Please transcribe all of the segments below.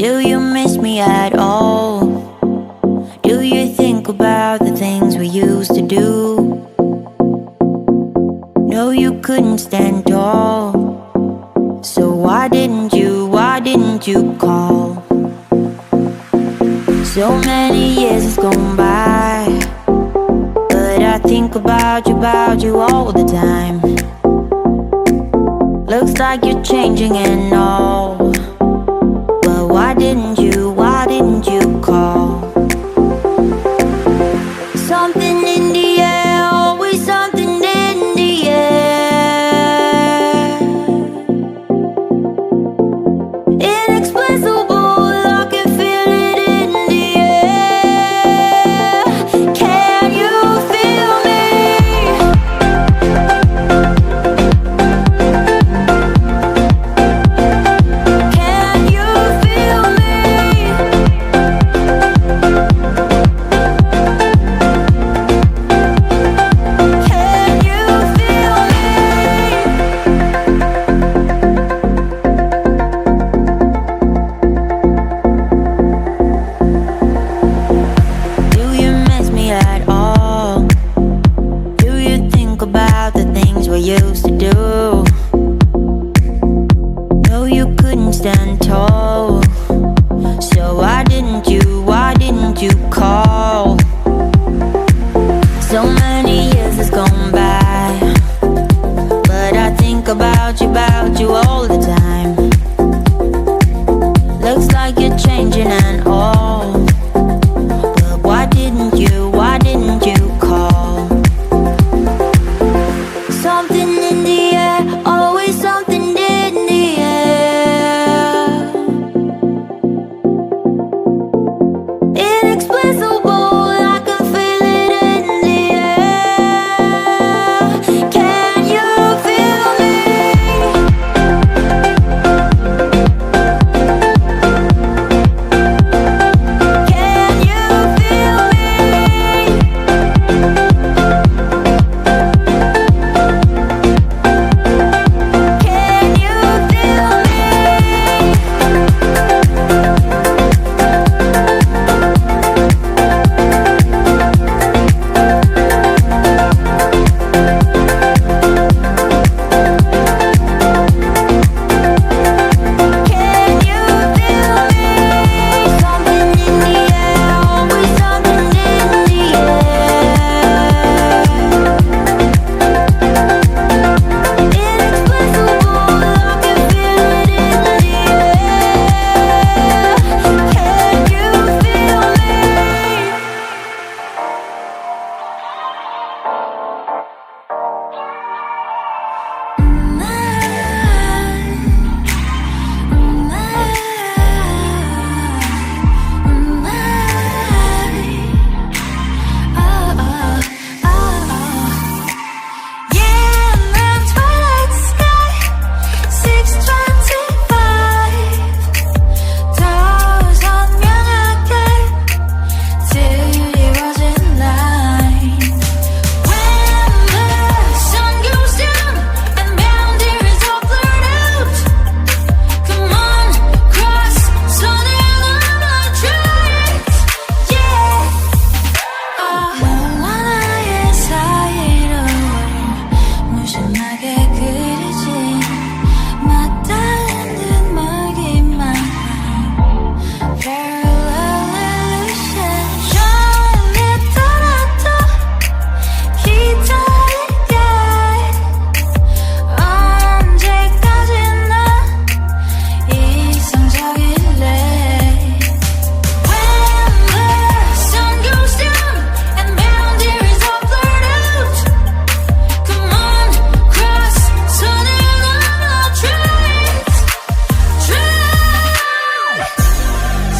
Do you miss me at all? Do you think about the things we used to do? No, you couldn't stand tall. So why didn't you call? So many years has gone by, but I think about you all the time. Looks like you're changing and all, but why didn't you call? Something in the air, always something in the air. Inexplicable, I can feel it in the air. Can you feel me? Can you feel me? Can you feel me? Do you miss me at all? Do you think about the things we used to do? No, you couldn't stand tall. So why didn't you call? So many years has gone by, but I think about you all the time. Looks like you're changing and all, but why didn't you call? Something in the air, always something in the air. Inexplicable, I can feel it in the air. Can you feel me? Can you feel me? Can you feel me? Can you feel me? Something in the air, always something in the air. Inexplicable, I can feel it in the air. Can you feel me? Twilight sky, 6:25. 더 선명하게 드리워진 line. When the sun goes down and boundaries are blurred out, come on, cross 손을 넘어 try it, yeah. 너와 나의 사이로 무심하게 그려진 맞닿은 듯 멀기만 한 parallel illusion. 처음에 떠났던 기다리게 언제까지나 이성적일래. When the sun goes down and boundaries are blurred out, come on, cross 손을 넘어 try it,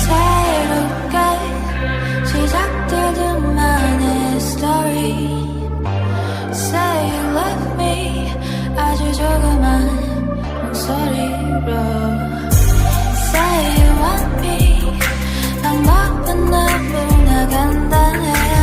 새롭게 시작되던 만의 story. Say you love me, 아주 조그만 목소리로. Say you want me, 방법은 너무나 간단해.